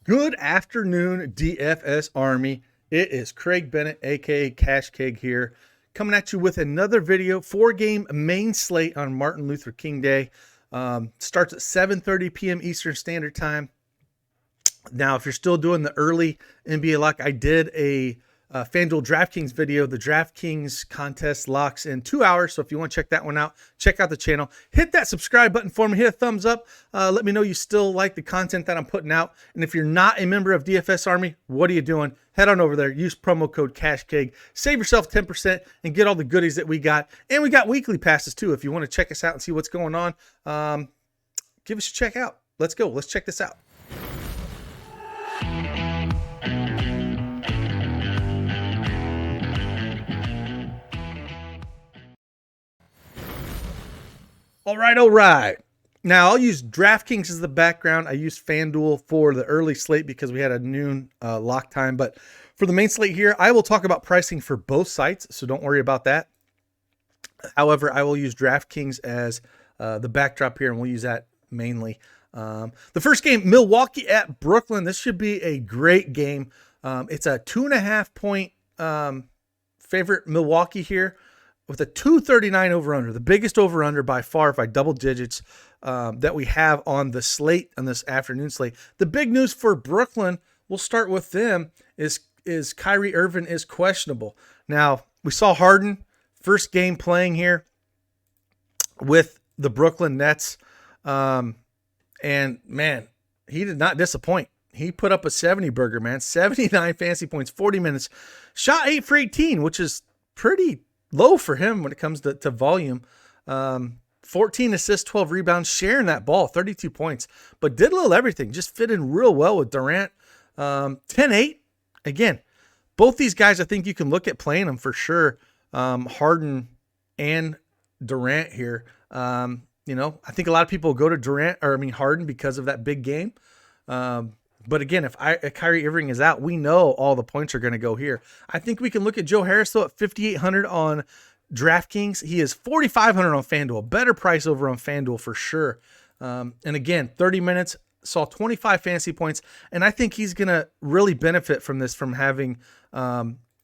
Good afternoon, DFS Army. It is Craig Bennett, aka Cash Keg here, coming at you with another video. 4-game main slate on Martin Luther King Day. Starts at 7:30 p.m. Eastern Standard Time. Now, if you're still doing the early NBA lock, I did a FanDuel DraftKings video. The DraftKings contest locks in 2 hours. So if you want to check that one out, check out the channel. Hit that subscribe button for me. Hit a thumbs up. Let me know you still like the content that I'm putting out. And if you're not a member of DFS Army, what are you doing? Head on over there. Use promo code CashKeg. Save yourself 10% and get all the goodies that we got. And we got weekly passes too. If you want to check us out and see what's going on, give us a check out. Let's go. Let's check this out. All right. Now, I'll use DraftKings as the background. I use FanDuel for the early slate because we had a noon lock time. But for the main slate here, I will talk about pricing for both sites, so don't worry about that. However, I will use DraftKings as the backdrop here, and we'll use that mainly. The first game, Milwaukee at Brooklyn. This should be a great game. It's a 2.5 point favorite Milwaukee here, with a 239 over-under, the biggest over-under by far by double digits that we have on the slate, on this afternoon slate. The big news for Brooklyn, we'll start with them, is Kyrie Irving is questionable. Now, we saw Harden, first game playing here with the Brooklyn Nets, and man, he did not disappoint. He put up a 70 burger, man, 79 fantasy points, 40 minutes, shot 8 for 18, which is pretty low for him when it comes to volume. 14 assists, 12 rebounds, sharing that ball, 32 points, but did a little everything. Just fit in real well with Durant. 10-8. Again, both these guys, I think you can look at playing them for sure. Harden and Durant here. I think a lot of people go to Harden because of that big game. But again, if Kyrie Irving is out, we know all the points are going to go here. I think we can look at Joe Harris, though, at 5,800 on DraftKings. He is 4,500 on FanDuel. Better price over on FanDuel for sure. And again, 30 minutes, saw 25 fantasy points. And I think he's going to really benefit from this, from having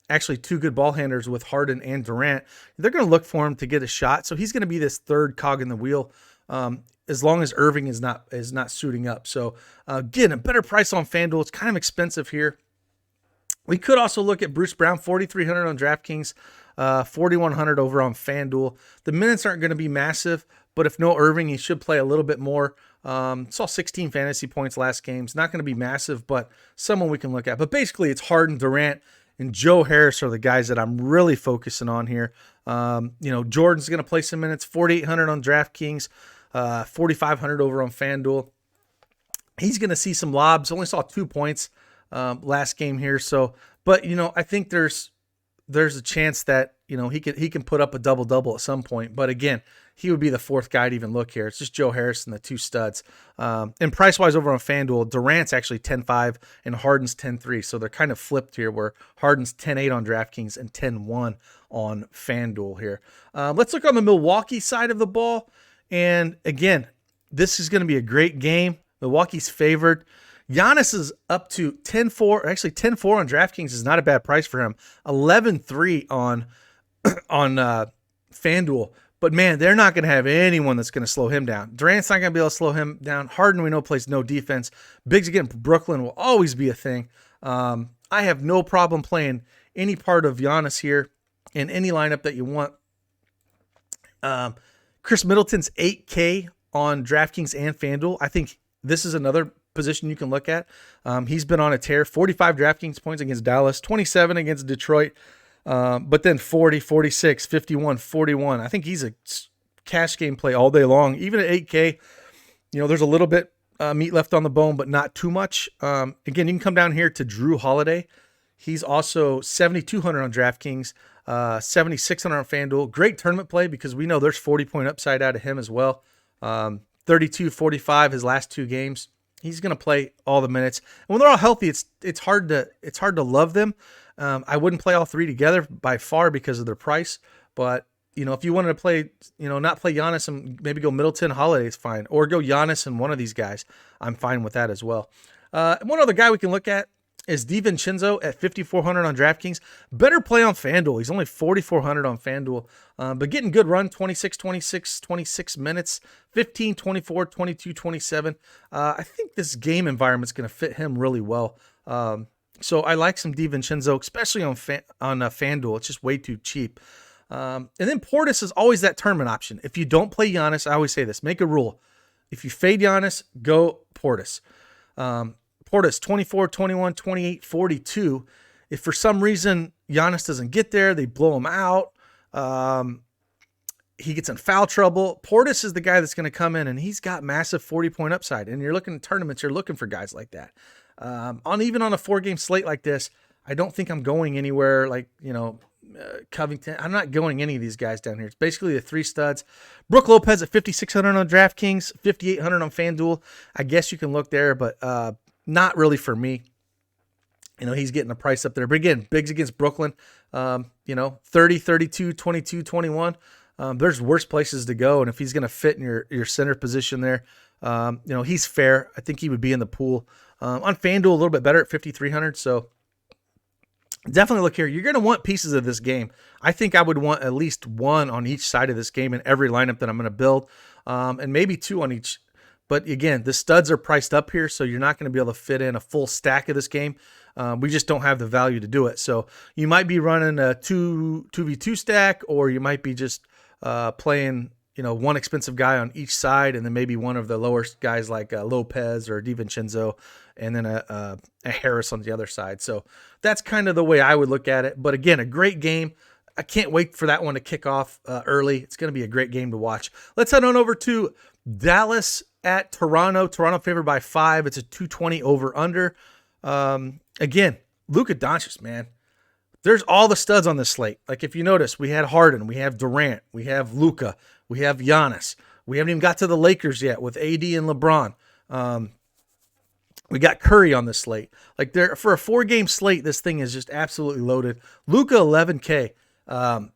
actually two good ball handlers with Harden and Durant. They're going to look for him to get a shot. So he's going to be this third cog in the wheel. As long as Irving is not suiting up. So again, a better price on FanDuel. It's kind of expensive here. We could also look at Bruce Brown, 4,300 on DraftKings, 4,100 over on FanDuel. The minutes aren't going to be massive, but if no Irving, he should play a little bit more. Saw 16 fantasy points last game. It's not going to be massive, but someone we can look at. But basically, it's Harden, Durant, and Joe Harris are the guys that I'm really focusing on here. Jordan's going to play some minutes, 4,800 on DraftKings. 4,500 over on FanDuel. He's going to see some lobs. Only saw 2 points last game here. But I think there's a chance that he can put up a double at some point. But again, he would be the fourth guy to even look here. It's just Joe Harris and the two studs. And price wise over on FanDuel, Durant's actually 10.5 and Harden's 10.3. So they're kind of flipped here, where Harden's 10.8 on DraftKings and 10.1 on FanDuel here. Let's look on the Milwaukee side of the ball. And again, this is going to be a great game. Milwaukee's favored. Giannis is up to 10-4. Actually, 10-4 on DraftKings is not a bad price for him. 11-3 on FanDuel. But man, they're not going to have anyone that's going to slow him down. Durant's not going to be able to slow him down. Harden, we know, plays no defense. Bigs again, Brooklyn will always be a thing. I have no problem playing any part of Giannis here in any lineup that you want. Chris Middleton's 8K on DraftKings and FanDuel. I think this is another position you can look at. He's been on a tear. 45 DraftKings points against Dallas, 27 against Detroit, but then 40, 46, 51, 41. I think he's a cash game play all day long. Even at 8K, there's a little bit meat left on the bone, but not too much. Again, you can come down here to Drew Holiday. He's also 7,200 on DraftKings. 7,600 on FanDuel. Great tournament play because we know there's 40-point upside out of him as well. 32, 45 his last 2 games. He's going to play all the minutes. And when they're all healthy, it's hard to love them. I wouldn't play all 3 together by far because of their price. But if you wanted to play, not play Giannis and maybe go Middleton, Holiday is fine, or go Giannis and one of these guys, I'm fine with that as well. One other guy we can look at is DiVincenzo at 5,400 on DraftKings. Better play on FanDuel. He's only 4,400 on FanDuel, but getting good run, 26, 26, 26 minutes, 15, 24, 22, 27. I think this game environment's going to fit him really well. So I like some DiVincenzo, especially on FanDuel. It's just way too cheap. And then Portis is always that tournament option. If you don't play Giannis, I always say this, make a rule. If you fade Giannis, go Portis. Portis, 24, 21, 28, 42. If for some reason Giannis doesn't get there, they blow him out. He gets in foul trouble. Portis is the guy that's going to come in, and he's got massive 40-point upside. And you're looking at tournaments, you're looking for guys like that. Even on a 4-game slate like this, I don't think I'm going anywhere like, Covington. I'm not going any of these guys down here. It's basically the 3 studs. Brook Lopez at 5,600 on DraftKings, 5,800 on FanDuel. I guess you can look there, but not really for me. He's getting a price up there. But again, bigs against Brooklyn, 30, 32, 22, 21. There's worse places to go. And if he's going to fit in your center position there, he's fair. I think he would be in the pool. On FanDuel, a little bit better at 5,300. So definitely look here. You're going to want pieces of this game. I think I would want at least 1 on each side of this game in every lineup that I'm going to build, and maybe 2 on each. But again, the studs are priced up here, so you're not going to be able to fit in a full stack of this game. We just don't have the value to do it. So you might be running a 2v2 stack, or you might be just playing, one expensive guy on each side, and then maybe one of the lower guys like Lopez or DiVincenzo, and then a Harris on the other side. So that's kind of the way I would look at it. But again, a great game. I can't wait for that one to kick off early. It's going to be a great game to watch. Let's head on over to Dallas at Toronto. Toronto favored by 5. It's a 220 over under. Again, Luka Doncic, man. There's all the studs on this slate. Like if you notice, we had Harden, we have Durant, we have Luka, we have Giannis. We haven't even got to the Lakers yet with AD and LeBron. We got Curry on this slate. Like for a 4-game slate, this thing is just absolutely loaded. Luka 11K.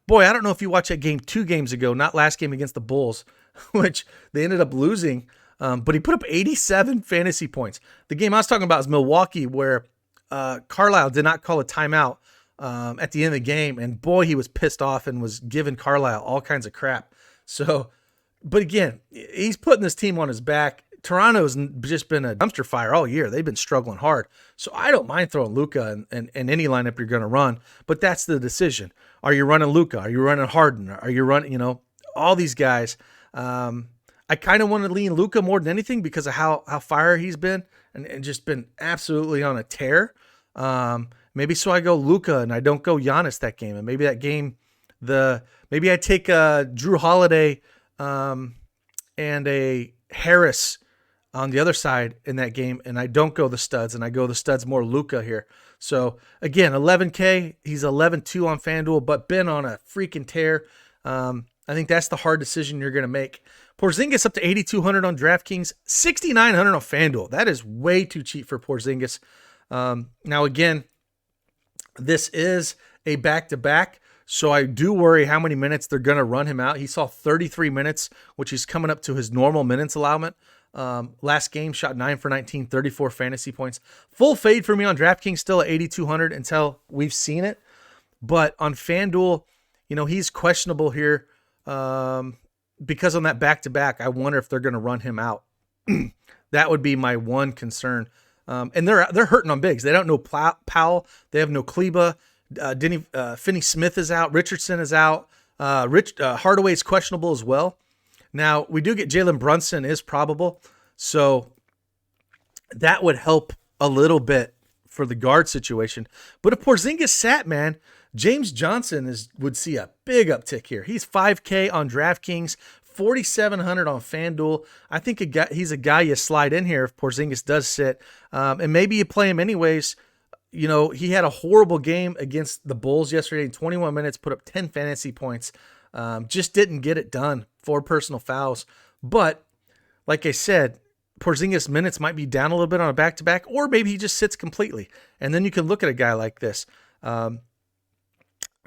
Boy, I don't know if you watched that game 2 games ago, not last game against the Bulls, which they ended up losing. But he put up 87 fantasy points. The game I was talking about is Milwaukee, where Carlisle did not call a timeout at the end of the game. And boy, he was pissed off and was giving Carlisle all kinds of crap. So, but again, he's putting this team on his back. Toronto's just been a dumpster fire all year. They've been struggling hard. So I don't mind throwing Luka in any lineup you're going to run, but that's the decision. Are you running Luka? Are you running Harden? Are you running, all these guys? I kind of want to lean Luka more than anything because of how fire he's been and just been absolutely on a tear. Maybe so I go Luka and I don't go Giannis that game. And maybe that game, maybe I take Drew Holiday and a Harris on the other side in that game, and I don't go the studs, and I go the studs more Luka here. So again, 11K, he's 11-2 on FanDuel, but been on a freaking tear. I think that's the hard decision you're going to make. Porzingis up to 8,200 on DraftKings, 6,900 on FanDuel. That is way too cheap for Porzingis. Now again, this is a back-to-back, so I do worry how many minutes they're going to run him out. He saw 33 minutes, which is coming up to his normal minutes allowance. Last game, shot 9 for 19, 34 fantasy points. Full fade for me on DraftKings, still at 8,200 until we've seen it. But on FanDuel, he's questionable here because on that back-to-back, I wonder if they're going to run him out. That would be my one concern. And they're hurting on bigs. They don't know Powell. They have no Kleba. Finney Smith is out. Richardson is out. Hardaway is questionable as well. Now, we do get Jalen Brunson is probable, so that would help a little bit for the guard situation. But if Porzingis sat, man, James Johnson would see a big uptick here. He's 5K on DraftKings, 4,700 on FanDuel. I think he's a guy you slide in here if Porzingis does sit, and maybe you play him anyways. He had a horrible game against the Bulls yesterday in 21 minutes, put up 10 fantasy points. Just didn't get it done. 4 personal fouls. But like I said, Porzingis minutes might be down a little bit on a back-to-back, or maybe he just sits completely. And then you can look at a guy like this.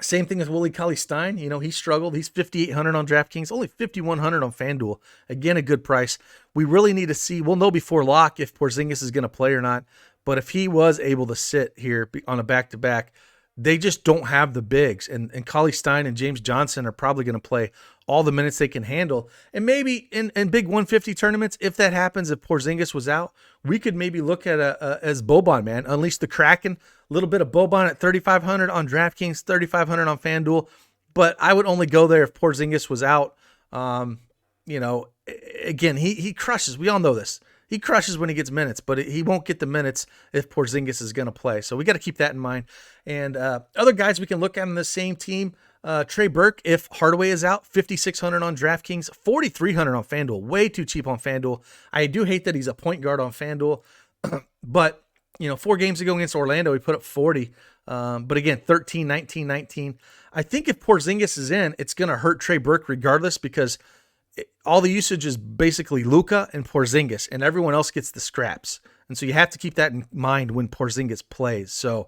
Same thing with Willie Cauley-Stein. He struggled. He's 5,800 on DraftKings, only 5,100 on FanDuel. Again, a good price. We really need to see. We'll know before lock if Porzingis is going to play or not. But if he was able to sit here on a back-to-back, they just don't have the bigs. And Cauley-Stein and James Johnson are probably going to play all the minutes they can handle. And maybe in big 150 tournaments, if that happens, if Porzingis was out, we could maybe look at as Boban, man. Unleash the Kraken. A little bit of Boban at 3,500 on DraftKings, 3,500 on FanDuel. But I would only go there if Porzingis was out. Again, he crushes. We all know this. He crushes when he gets minutes, but he won't get the minutes if Porzingis is going to play. So we got to keep that in mind. And other guys we can look at on the same team, Trey Burke, if Hardaway is out, 5,600 on DraftKings, 4,300 on FanDuel. Way too cheap on FanDuel. I do hate that he's a point guard on FanDuel, but 4 games ago against Orlando, he put up 40. But again, 13, 19, 19. I think if Porzingis is in, it's going to hurt Trey Burke regardless because all the usage is basically Luka and Porzingis, and everyone else gets the scraps. And so you have to keep that in mind when Porzingis plays. So,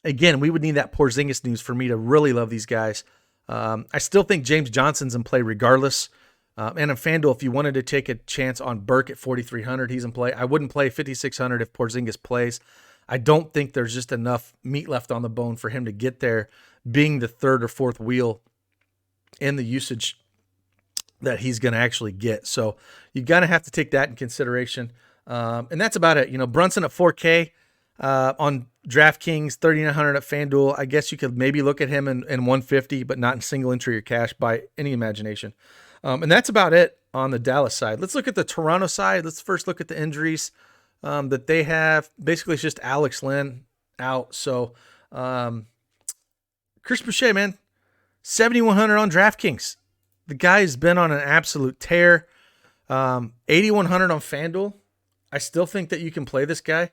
again, we would need that Porzingis news for me to really love these guys. I still think James Johnson's in play regardless. And in FanDuel, if you wanted to take a chance on Burke at 4,300, he's in play. I wouldn't play 5,600 if Porzingis plays. I don't think there's just enough meat left on the bone for him to get there, being the third or fourth wheel in the usage that he's going to actually get. So you got to have to take that in consideration. And that's about it. Brunson at 4K on DraftKings, 3,900 at FanDuel. I guess you could maybe look at him in 150, but not in single entry or cash by any imagination. And that's about it on the Dallas side. Let's look at the Toronto side. Let's first look at the injuries that they have. Basically, it's just Alex Len out. So Chris Boucher, man, 7,100 on DraftKings. The guy's been on an absolute tear. 8,100 on FanDuel. I still think that you can play this guy.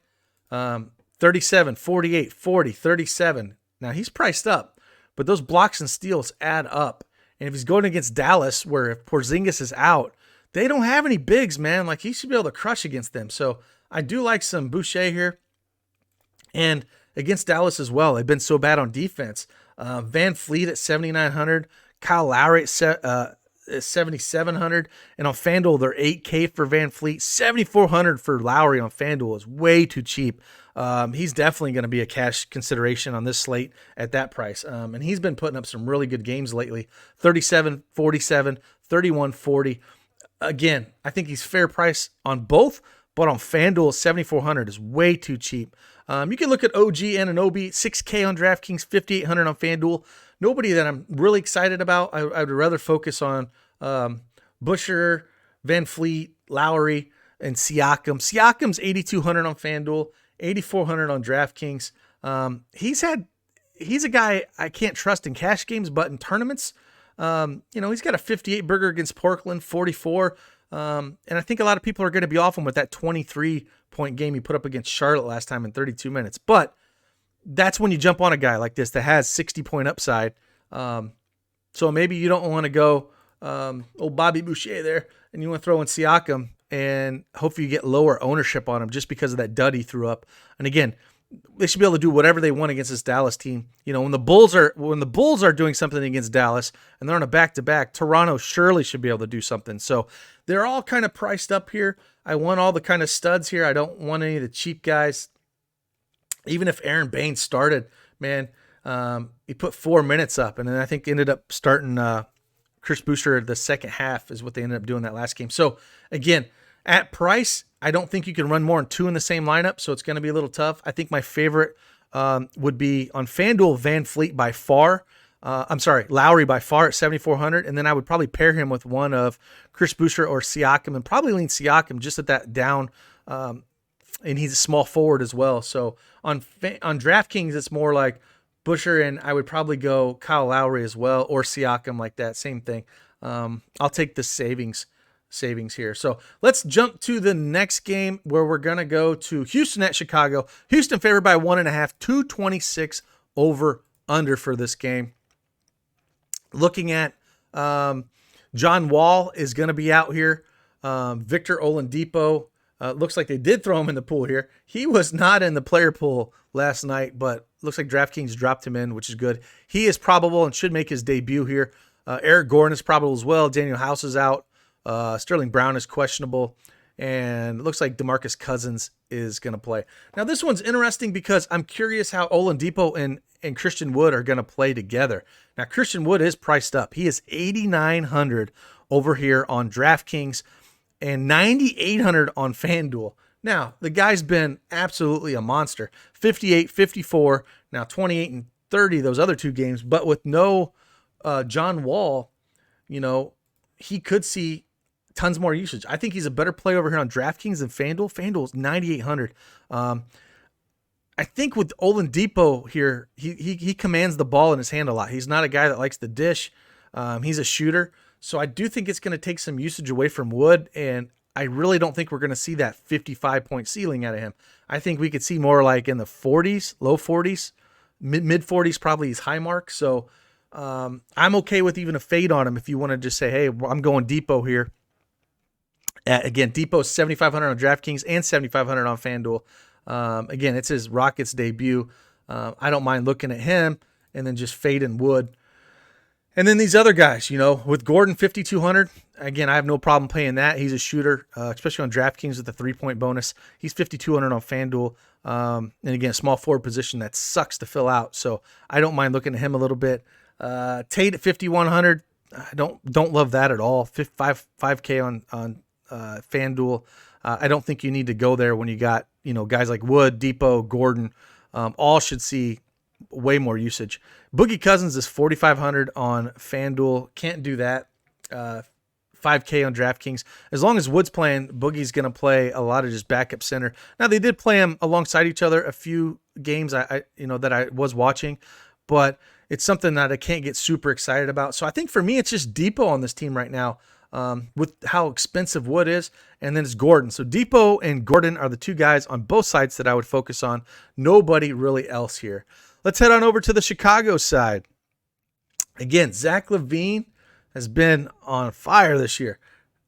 37, 48, 40, 37. Now, he's priced up, but those blocks and steals add up. And if he's going against Dallas, where if Porzingis is out, they don't have any bigs, man. Like, he should be able to crush against them. So I do like some Boucher here. And against Dallas as well, they've been so bad on defense. Van Fleet at 7,900. Kyle Lowry at 7,700. And on FanDuel, they're 8K for Van Fleet. 7,400 for Lowry on FanDuel is way too cheap. He's definitely going to be a cash consideration on this slate at that price. And he's been putting up some really good games lately. 37, 47, 31, 40. Again, I think he's fair price on both, but on FanDuel, 7,400 is way too cheap. You can look at OG Anunoby, 6K on DraftKings, 5,800 on FanDuel. Nobody that I'm really excited about. I would rather focus on Busher, Van Fleet, Lowry, and Siakam. Siakam's 8,200 on FanDuel, 8,400 on DraftKings. He's a guy I can't trust in cash games, but in tournaments, he's got a 58 burger against Portland, 44. And I think a lot of people are going to be off him with that 23-point game he put up against Charlotte last time in 32 minutes. But that's when you jump on a guy like this that has 60-point upside. So maybe you don't want to go old Bobby Boucher there, and you want to throw in Siakam, and hopefully you get lower ownership on him just because of that dud he threw up. And again, they should be able to do whatever they want against this Dallas team. When the Bulls are doing something against Dallas and they're on a back-to-back, Toronto surely should be able to do something. So they're all kind of priced up here. I want all the kind of studs here. I don't want any of the cheap guys. Even if Aaron Baines started, man, he put 4 minutes up, and then I think ended up starting Chris Boucher the second half is what they ended up doing that last game. So again, at price, I don't think you can run more than 2 in the same lineup, so it's going to be a little tough. I think my favorite would be on FanDuel, Van Fleet by far. Lowry by far at 7,400, and then I would probably pair him with one of Chris Boucher or Siakam, and probably lean Siakam just at that down. And he's a small forward as well. So on DraftKings, it's more like Boucher, and I would probably go Kyle Lowry as well, or Siakam like that. Same thing. I'll take the savings here. So let's jump to the next game where we're going to go to Houston at Chicago. Houston favored by 1.5, 226 over under for this game. Looking at John Wall is going to be out here. Victor Oladipo Looks like they did throw him in the pool here. He was not in the player pool last night, but looks like DraftKings dropped him in, which is good. He is probable and should make his debut here. Eric Gordon is probable as well. Daniel House is out. Sterling Brown is questionable. And it looks like DeMarcus Cousins is going to play. Now, this one's interesting because I'm curious how Oladipo and Christian Wood are going to play together. Now, Christian Wood is priced up. He is 8,900 over here on DraftKings and 9,800 on FanDuel. Now, the guy's been absolutely a monster. 58, 54, now 28 and 30 those other two games. But with no John Wall, he could see tons more usage. I think he's a better play over here on DraftKings than FanDuel. FanDuel is 9,800. I think with Oladipo here, he commands the ball in his hand a lot. He's not a guy that likes to dish. He's a shooter. So I do think it's going to take some usage away from Wood, and I really don't think we're going to see that 55-point ceiling out of him. I think we could see more like in the 40s, low 40s, mid 40s, probably his high mark. So I'm okay with even a fade on him if you want to just say, hey, I'm going Depot here. Again, Depot's 7,500 on DraftKings and 7,500 on FanDuel. Again, it's his Rockets debut. I don't mind looking at him and then just fading Wood. And then these other guys, with Gordon 5,200, again, I have no problem paying that. He's a shooter, especially on DraftKings with the 3-point bonus. He's 5,200 on FanDuel. And again, small forward position that sucks to fill out. So I don't mind looking at him a little bit. Tate at 5,100, I don't love that at all. 5K on FanDuel. I don't think you need to go there when you got, guys like Wood, Depot, Gordon, all should see way more usage. Boogie Cousins is 4,500 on FanDuel. Can't do that. 5K on DraftKings. As long as Wood's playing, Boogie's going to play a lot of just backup center. Now they did play him alongside each other a few games that I was watching, but it's something that I can't get super excited about. So I think for me, it's just Depot on this team right now. With how expensive Wood is, and then it's Gordon. So Depot and Gordon are the two guys on both sides that I would focus on. Nobody really else here. Let's head on over to the Chicago side. Again, Zach LaVine has been on fire this year.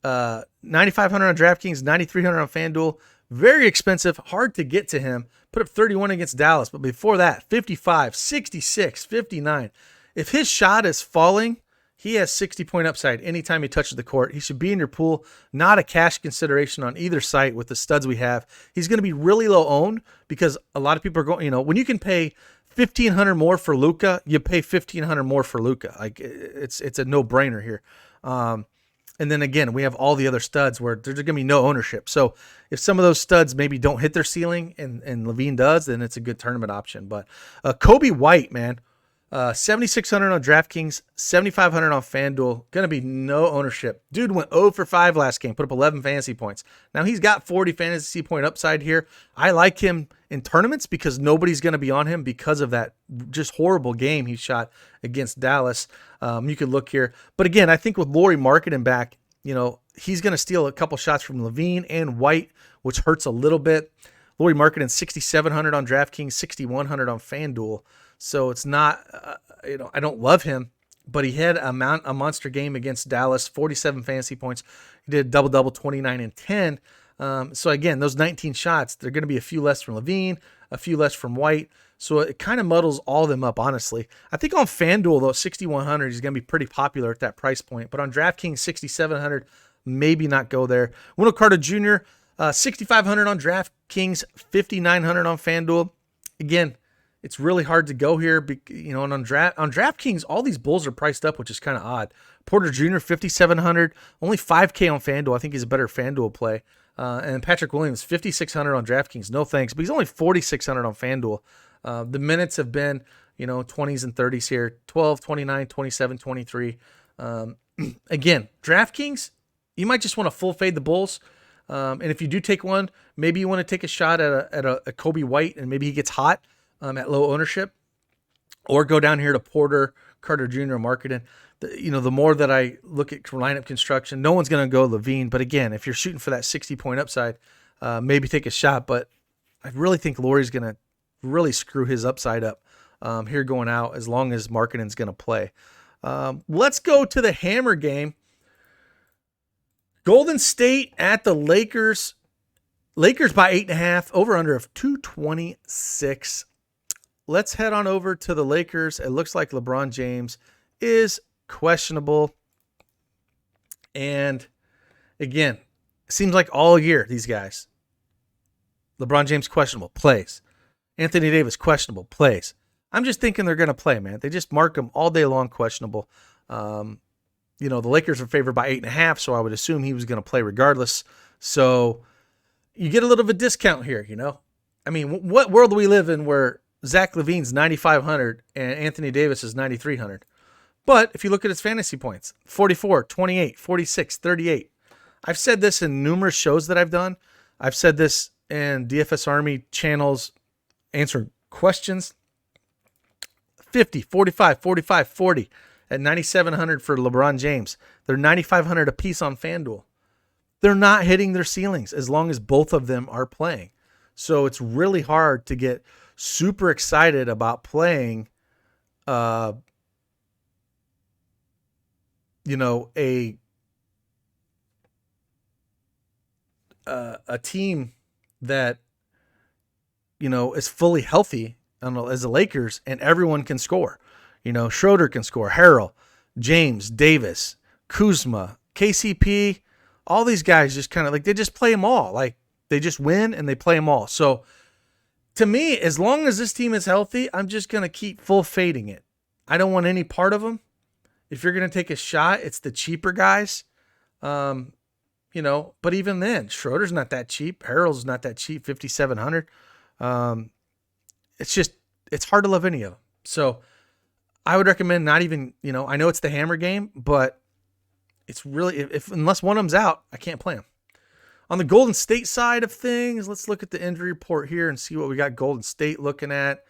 9,500 on DraftKings, 9,300 on FanDuel. Very expensive, hard to get to him. Put up 31 against Dallas, but before that, 55, 66, 59. If his shot is falling, he has 60-point upside anytime he touches the court. He should be in your pool, not a cash consideration on either site with the studs we have. He's going to be really low owned because a lot of people are going, when you can pay $1,500 more for Luka, you pay $1,500 more for Luka. Like it's a no-brainer here. And then again, we have all the other studs where there's going to be no ownership. So if some of those studs maybe don't hit their ceiling and LaVine does, then it's a good tournament option. But Kobe White, man. 7,600 on DraftKings, 7,500 on FanDuel. Going to be no ownership. Dude went 0 for 5 last game, put up 11 fantasy points. Now he's got 40 fantasy point upside here. I like him in tournaments because nobody's going to be on him because of that just horrible game he shot against Dallas. You could look here. But again, I think with Lauri Markkanen back, he's going to steal a couple shots from LaVine and White, which hurts a little bit. Lauri Markkanen, 6,700 on DraftKings, 6,100 on FanDuel. So it's not, I don't love him, but he had a monster game against Dallas, 47 fantasy points. He did a double-double, 29 and 10. So again, those 19 shots, they're going to be a few less from LaVine, a few less from White. So it kind of muddles all of them up, honestly. I think on FanDuel, though, 6,100 is going to be pretty popular at that price point. But on DraftKings, 6,700, maybe not go there. Wendell Carter Jr., 6,500 on DraftKings, 5,900 on FanDuel. Again, it's really hard to go here, and on DraftKings, all these Bulls are priced up, which is kind of odd. Porter Jr., 5,700, only 5K on FanDuel. I think he's a better FanDuel play. And Patrick Williams, 5,600 on DraftKings. No thanks, but he's only 4,600 on FanDuel. The minutes have been, 20s and 30s here, 12, 29, 27, 23. Again, DraftKings, you might just want to full fade the Bulls. And if you do take one, maybe you want to take a shot at a Kobe White, and maybe he gets hot. At low ownership, or go down here to Porter, Carter Jr., Markkanen. The more that I look at lineup construction, no one's going to go LaVine. But again, if you're shooting for that 60-point upside, maybe take a shot. But I really think Lauri's going to really screw his upside up here going out as long as Markkanen's going to play. Let's go to the hammer game. Golden State at the Lakers. Lakers by 8.5, over under of 226. Let's head on over to the Lakers. It looks like LeBron James is questionable. And again, it seems like all year, these guys. LeBron James questionable, plays. Anthony Davis questionable, plays. I'm just thinking they're going to play, man. They just mark them all day long questionable. The Lakers are favored by 8.5, so I would assume he was going to play regardless. So you get a little of a discount here, I mean, what world do we live in where Zach LaVine's 9,500 and Anthony Davis is 9,300? But if you look at his fantasy points, 44, 28, 46, 38. I've said this in numerous shows that I've done. I've said this in DFS Army channels answering questions. 50, 45, 45, 40 at 9,700 for LeBron James. They're 9,500 apiece on FanDuel. They're not hitting their ceilings as long as both of them are playing. So it's really hard to get super excited about playing, a team that, is fully healthy, as the Lakers, and everyone can score. Schroeder can score, Harrell, James, Davis, Kuzma, KCP, all these guys just kind of they just play them all. Like they just win and they play them all. So to me, as long as this team is healthy, I'm just going to keep full fading it. I don't want any part of them. If you're going to take a shot, it's the cheaper guys. But even then, Schroeder's not that cheap. Harrell's not that cheap, 5,700. It's hard to love any of them. So I would recommend not even, I know it's the hammer game, but it's really, unless one of them's out, I can't play them. On the Golden State side of things, let's look at the injury report here and see what we got Golden State looking at.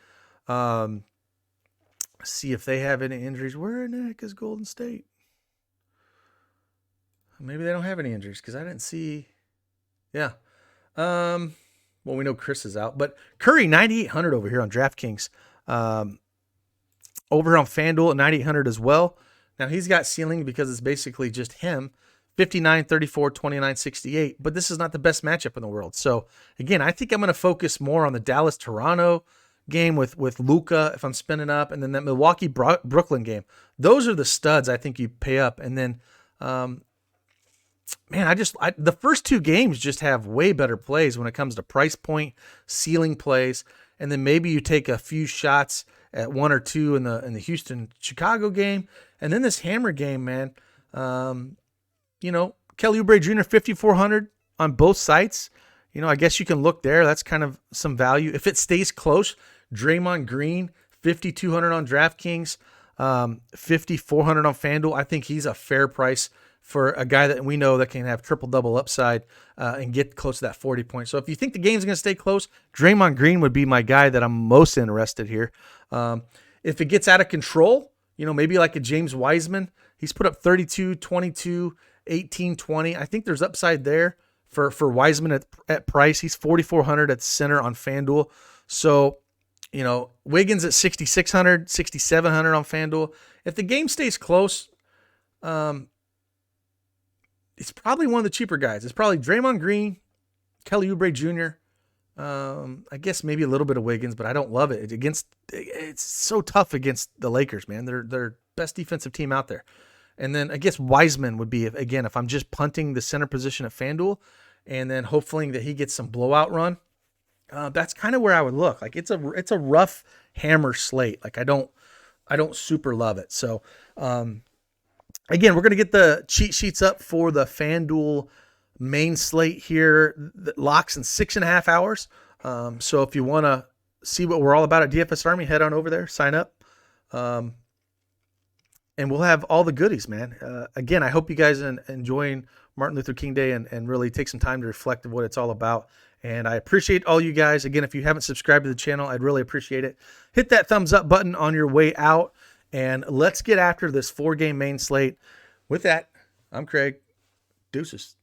See if they have any injuries. Where in the heck is Golden State? Maybe they don't have any injuries because I didn't see. Yeah. Well, we know Chris is out, but Curry 9,800 over here on DraftKings. Over here on FanDuel at 9,800 as well. Now he's got ceiling because it's basically just him. 59, 34, 29, 68. But this is not the best matchup in the world. So again, I think I'm going to focus more on the Dallas-Toronto game with Luka if I'm spinning up, and then that Milwaukee-Brooklyn game. Those are the studs I think you pay up. And then, the first two games just have way better plays when it comes to price point, ceiling plays, and then maybe you take a few shots at one or two in the Houston-Chicago game, and then this hammer game, man. Kelly Oubre Jr. 5,400 on both sites. I guess you can look there. That's kind of some value. If it stays close, Draymond Green, 5,200 on DraftKings, 5,400 on FanDuel. I think he's a fair price for a guy that we know that can have triple-double upside and get close to that 40 points. So if you think the game's going to stay close, Draymond Green would be my guy that I'm most interested here. If it gets out of control, maybe like a James Wiseman, he's put up 32, 22, 18, 20. I think there's upside there for Wiseman at price. He's 4,400 at center on FanDuel. So, Wiggins at 6,600, 6,700 on FanDuel. If the game stays close, it's probably one of the cheaper guys. It's probably Draymond Green, Kelly Oubre Jr., I guess maybe a little bit of Wiggins, but I don't love it. It's so tough against the Lakers, man. They're best defensive team out there. And then I guess Wiseman would be, if I'm just punting the center position at FanDuel and then hoping that he gets some blowout run, that's kind of where I would look. Like it's a rough hammer slate. Like I don't super love it. So, again, we're going to get the cheat sheets up for the FanDuel main slate here that locks in 6.5 hours. So if you want to see what we're all about at DFS Army, head on over there, sign up. And we'll have all the goodies, man. Again, I hope you guys are enjoying Martin Luther King Day and really take some time to reflect on what it's all about. And I appreciate all you guys. Again, if you haven't subscribed to the channel, I'd really appreciate it. Hit that thumbs up button on your way out. And let's get after this 4-game main slate. With that, I'm Craig. Deuces.